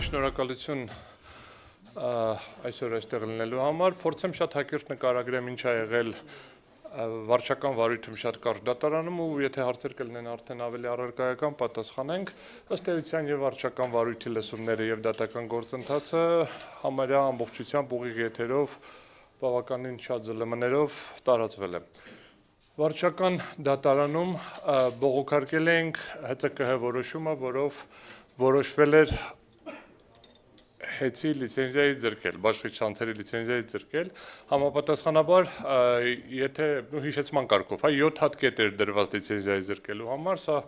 շնորհակալություն այսօր այստեղ լինելու համար, փորձեմ շատ հակիրճ նկարագրեմ ինչ ա եղել վարչական վարույթում շատ կարճ դատարանում ու եթե հարցեր կլինեն արդեն ավելի առարկայական պատասխանենք, ըստ էության եւ վարչական վարույթի լսումները եւ դատական գործընթացը համարյա ամբողջությամբ ուղիղ եթերով բավականին շատ ԶԼՄ-ներով տարածվել է։ Վարչական դատարանում բողոքարկել ենք ՀԾԿՀ որոշումը, որով որոշվել էր հեծի լիցենզիայի ձրկել, բաշխի ցանցերի լիցենզիայի ձրկել, համապատասխանաբար, եթե հիշեցման կարգով, 7 հատ կետ էր դրված լիցենզիայի ձրկելու համար, սա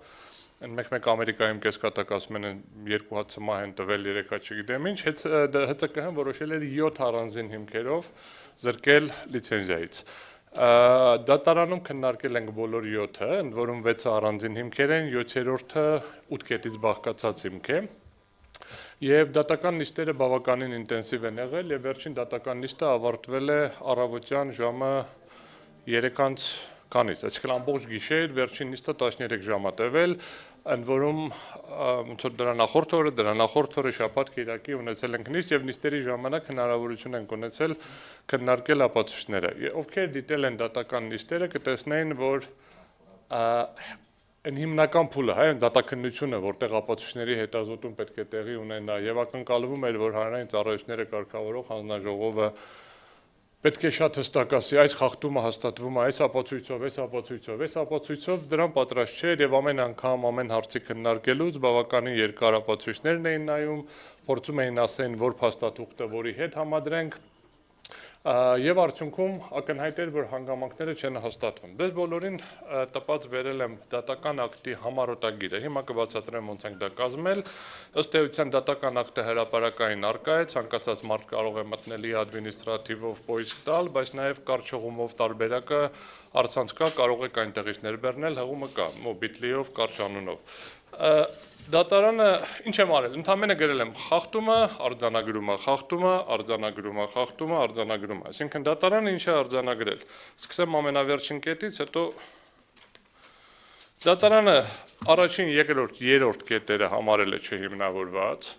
մեկ Ամերիկայում կեսկատակ ասում են 2 հատ սմահ են տվել, 3 հատ չգիտեմ ինչ, ՀԾԿՀ-ն որոշել էր 7 առանձին հիմքերով ձրկել լիցենզիայից։ Դատարանում քննարկել ենք բոլոր 7-ը, ընդ որում 6-ը առանձին հիմքեր են, 7-րդը 8 կետից բաղկացած հիմք է։ Եվ դատական նիստերը բավականին ինտենսիվ են եղել եւ վերջին դատական նիստը ավարտվել է առավոտյան ժամը 3-ից քանից, այսինքն ամբողջ գիշեր վերջին նիստը 13 ժամ ա տևել, ընդ որում ոնց որ դրա նախորդ օրը շաբաթ կիրակի ունեցել ենք նիստ եւ նիստերի ժամանակ հնարավորություն ենք ունեցել քննարկել ապացույցները։ Ովքեր դիտել են դատական նիստերը կտեսնեին, որ Այն հիմնական փուլը, դատաքննությունը, որտեղ ապացույցների հետազոտում պետք է տեղի ունենա եւ ակնկալվում էր, որ հանրային ծառայությունները կարգավորող հանձնաժողովը պետք է շատ հստակ ասի, այս խախտումը հաստատվում է այս ապացույցով, դրան պատրաստ չէր եւ ամեն անգամ ամեն հարցի քննարկելուց բավականին երկար ապացույցներն էին նայում, փորձում էին ասեն, որ փաստաթուղթը որի հետ համադրենք Եվ արդյունքում ակնհայտ էր, որ հանգամանքները չեն հաստատվում։ Դες բոլորին տպած վերել եմ դատական ակտի համառոտագիրը։ Հիմա կբացատրեմ ոնց ենք դա կազմել։ Ըստ էության դատական ակտը հրապարակային առկա է, ցանկացած մարդ կարող է մտնել ադմինիստրատիվով պոիսկ տալ, բայց նաև կարճ տարբերակը առցանց կա, կարող եք այնտեղից ներբեռնել, հղումը կա, Bitly-ով, կարճ անունով։ Դատարանը ինչ եմ արել, ընդամենը գրել եմ խախտումը, արձանագրումը, խախտումը, արձանագրումը, խախտումը, արձանագրումը, այսինքն դատարանը ինչ է արձանագրել։ Սկսեմ ամենավերջին կետից, հետո դատարանը առաջին, երկրորդ, երրորդ կետերը համարել է չհիմնավորված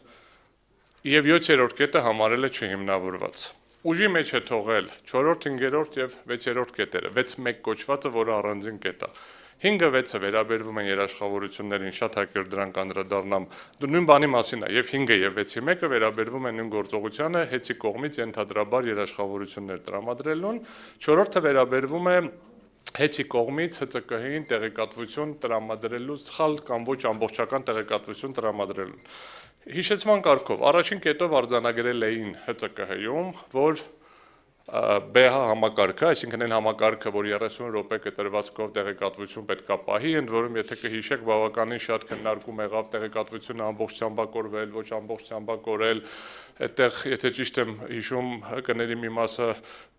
եւ 7-րդ կետը համարել է չհիմնավորված։ Ուժի մեջ է թողել 4-րդ, 5-րդ եւ 6-րդ կետերը, 6-1 կոչվածը, որը առանձին կետ է։ 5-6-ը վերաբերվում են երաշխավորություններին, շատ հակիրճ դրան կանդրադառնամ, նույն բանի մասին է, եւ 5-ը եւ 6-ի մեկը վերաբերվում են նույն գործողությանը, հեծի կողմից ենթադրաբար երաշխավորություններ տրամադրելուն, 4-րդը վերաբերվում է հեծի կողմից ՀԾԿՀ-ին տեղեկատվություն տրամադրելու, սխալ կամ ոչ ամբողջական տեղեկատվություն տրամադրելուն։ Հիշեցման կարգով, առաջին կետով արձանագրել էին ՀԾԿՀ-ում, որ ԲՀ համակարգը, այսինքն այն համակարգը, որ 30 րոպե կտրվածքով տեղեկատվություն պետք է պահի, ընդ որում եթե կհիշեք, բավականին շատ քննարկում եղավ տեղեկատվությունը ամբողջությամբ կորվել, ոչ ամբողջությամբ կորել, այդտեղ եթե ճիշտ եմ հիշում, ՀԿ-ների մի մասը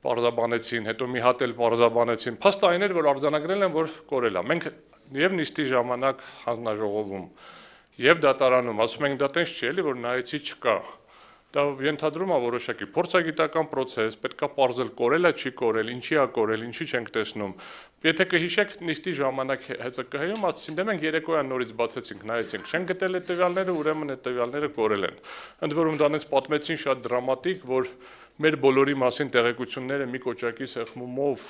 պարզաբանեցին, հետո մի հատ էլ պարզաբանեցին, փաստը այն էր, որ արձանագրել են, որ կորել է։ Մենք եւ նիստի ժամանակ հանձնաժողովում եւ դատարանում ասում ենք դա տենց չի էլի, որ նայեցի չկա։ Դա ենթադրում է որոշակի փորձագիտական process, պետքա պարզել կորել է, չի կորել, ինչի է կորել, ինչի չենք տեսնում։ Եթե կհիշեք, նիստի ժամանակ ՀԾԿՀ-ում ասեցին, դե մենք երեկոյան նորից բացեցինք, նայեցինք, չեն գտել այդ տվյալները, ուրեմն այդ տվյալները կորել են։ Ընդ որում դրանից պատմեցին շատ դրամատիկ, որ մեր բոլորի մասին տեղեկությունները մի կոճակի սեղմումով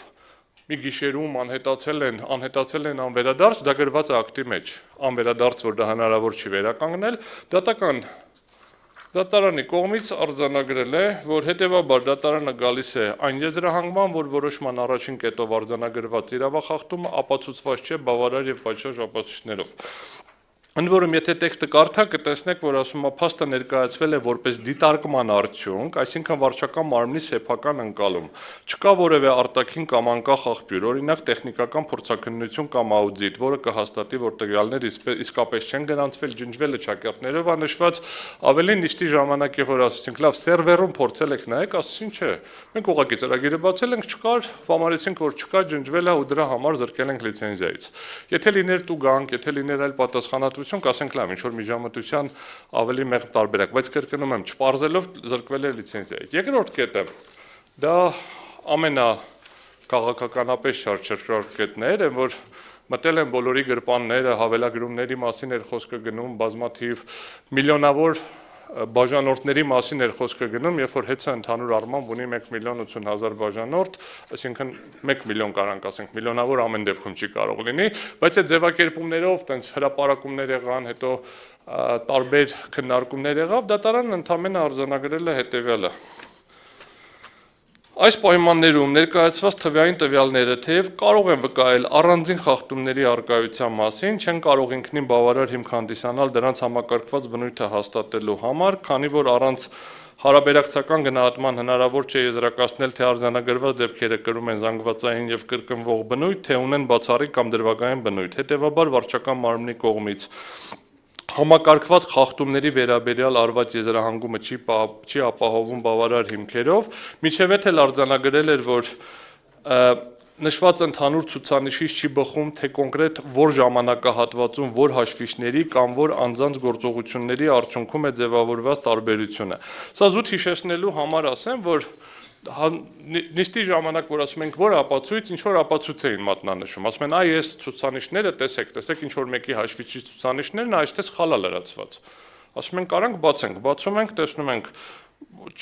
մի գիշերում անհետացել են անվերադարձ, դա գրված է ակտի մեջ, անվերադարձ, որ դա հնարավոր չի վերականգնել, Դատարանի կողմից արձանագրել է, որ հետևաբար դատարանը գալիս է այն եզրահանգման, որ որոշման առաջին կետով արձանագրված իրավախախտումը ապացուցված չէ բավարար եւ պատշաճ ապացույցներով։ Ընդ որում, եթե տեքստը կարդաք, կտեսնեք, որ ասում է փաստը ներկայացվել է որպես դիտարկման արդյունք, այսինքն վարչական մարմնի սեփական ընկալում։ Չկա որևէ արտաքին կամ անկախ աղբյուր, օրինակ տեխնիկական փորձաքննություն կամ աուդիտ, որը կհաստատի, որ տվյալները իսկապես չեն գրանցվել, ջնջվել է ճակերտներով անշված, ավելի նիստի ժամանակ է, որ ասեցինք, լավ, սերվերում փորձել եք նայեք, ասեցին չէ։ Մենք ուղղակի ծրագիրը բացել ենք, չկար, համարեցինք, որ չկա, ջնջվել է ու դրա համար զրկել ենք լիցենզիայից։ Եթե լիներ տուգանք, եթե լիներ այլ պատասխանատվություն, կասենք լավ, ինչ որ միջամտության ավելի մեղմ տարբերակ, բայց կրկնում եմ, չպարզելով զրկվել է լիցենզիայից։ Երկրորդ կետը դա ամենաքաղաքականապես շարժ կետներ են, որ մտել են բոլորի գրպանները, հավելագրումների մասին էր խոսքը գնում, բազմաթիվ միլիոնավոր բաժանորդների մասին էր խոսքը գնում, երբ որ հեծը ընդհանուր առմամբ ունի 1,80,000 բաժանորդ, այսինքն 1 միլիոն կարանք ասենք, միլիոնավոր ամեն դեպքում չի կարող լինի, բայց այդ ձևակերպումներով տենց հրապարակումներ եղան, հետո տարբեր քննարկումներ եղավ, դատարանն ընդամենը արձանագրել է հետևյալը. Այս պայմաններում ներկայացված թվային տվյալները թեև կարող են վկայել առանձին խախտումների առկայության մասին, չեն կարող ինքնին բավարար հիմք հանդիսանալ դրանց համակարգված բնույթը հաստատելու համար, քանի որ առանց հարաբերակցական գնահատման հնարավոր չէ եզրակացնել, թե արձանագրված դեպքերը կրում են զանգվածային եւ կրկնվող բնույթ, թե ունեն բացառիկ կամ դրվագային բնույթ։ Հետևաբար վարչական մարմնի կողմից համակարգված խախտումների վերաբերյալ արված եզրահանգումը չի ապահովում բավարար հիմքերով, միջև էլ արձանագրել էր, որ նշված ընդհանուր ցուցանիշից չի բխում, թե կոնկրետ որ ժամանակահատվածում, որ հաշվիչների կամ որ անձանց գործողությունների արդյունքում է ձևավորված տարբերությունը։ Սա զուտ հիշեցնելու համար ասեմ, որ նիստի ժամանակ, որ ասում ենք, որ ապացույց, ինչ որ ապացույց էին մատնանշում, ասում են, այ այս ցուցանիշները, տեսեք, ինչ որ մեկի հաշվիչի ցուցանիշներն այստեղ սխալ է լրացված։ Ասում են, կարանք բացենք, բացում ենք, տեսնում ենք,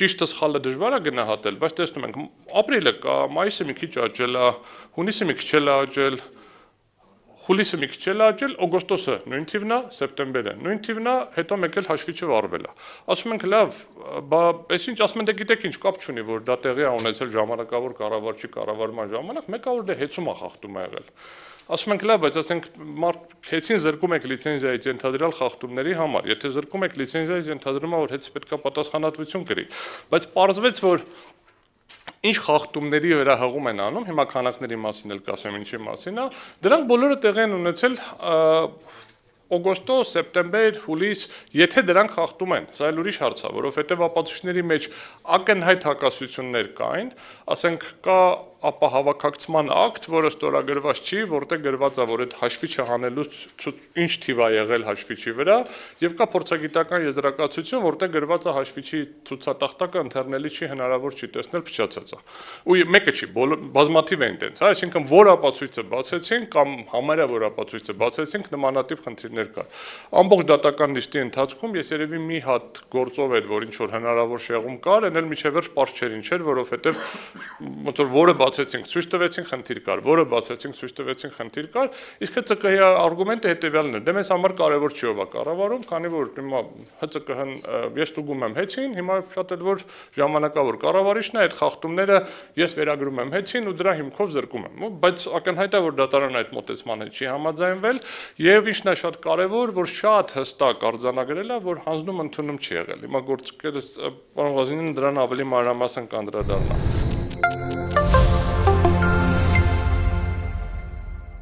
ճիշտը սխալը դժվար է գնահատել, բայց տեսնում ենք, ապրիլը կա, մայիսը մի քիչ աճել է, հունիսը մի քիչ էլ աճել, հուլիսը մի քիչ էլ աճել, օգոստոսը նույն թիվն է, սեպտեմբերը նույն թիվն է, հետո մեկ էլ հաշվիչը վառվել է։ Ասում ենք, լավ, այսինչ ասում են, դե գիտեք ինչ կապ չունի, որ դա տեղի է ունեցել ժամանակավոր կառավարչի կառավարման ժամանակ, մեկը որ դե հեծում է խախտում ա եղել։ Ասում ենք, լավ, բայց ասենք հեծին զրկում եք լիցենզիայից ենթադրյալ խախտումների համար, եթե զրկում եք լիցենզիայից ենթադրում է, որ հեծը պետք է պատասխանատվություն կրի, բայց պարզվեց, որ ինչ խախտումների վերահղում են անում, հիմա քանակների մասին էլ կասեմ ինչի մասին է, դրանք բոլորը տեղի են ունեցել օգոստոս, սեպտեմբեր, հուլիս, եթե դրանք խախտում են, սա էլ ուրիշ հարց է, որովհետև ապացույցների մեջ ակնհայտ հակասություններ կային, ասենք կա ապահավաքակցման ակտ, որը ստորագրված չի, որտեղ գրված է, որ այդ հաշվիչը հանելուց ինչ թիվ է եղել հաշվիչի վրա, եւ կա փորձագիտական եզրակացություն, որտեղ գրված է հաշվիչի ցուցատախտակը ընթեռնելի չի, հնարավոր չի տեսնել, փչացած է։ Ու մեկը չի, բազմաթիվ են տենց, այսինքն որ ապացույցը բացեցին կամ համարյա որ ապացույցը բացեցին, նմանատիպ խնդիրներ կար։ Ամբողջ դատական նիստի ընթացքում ես երևի մի հատ գործով էր, որ ինչ որ հնարավոր շեղում կար, այն էլ միջև վերջ պարզ չէր ինչ էր, որովհետեւ ոնց որ որը բացեցինք, ցույց տվեցինք խնդիր կար, որը բացեցինք, ցույց տվեցինք խնդիր կար, իսկ ՀՑԿ-ի արգումենտը հետեւյալն է, դե մեզ համար կարևոր չի ով է կառավարում, քանի որ հիմա ՀՑԿ-ն ես ստուգում եմ հեծին, հիմա շատ էլ որ ժամանակավոր կառավարիչն է, այդ խախտումները ես վերագրում եմ հեծին ու դրա հիմքով զրկում եմ, բայց ակնհայտ է որ դատարանը այդ մոտեցման հետ չի համաձայնվել եւ ինչն է շատ կարևոր, որ շատ հստակ արձանագրել է, որ հանձնում ընդունում չի եղել։ Հիմա գործընկերս պարոն Ղազինյանը դրան ավելի մանրամասն կանդրադառնա։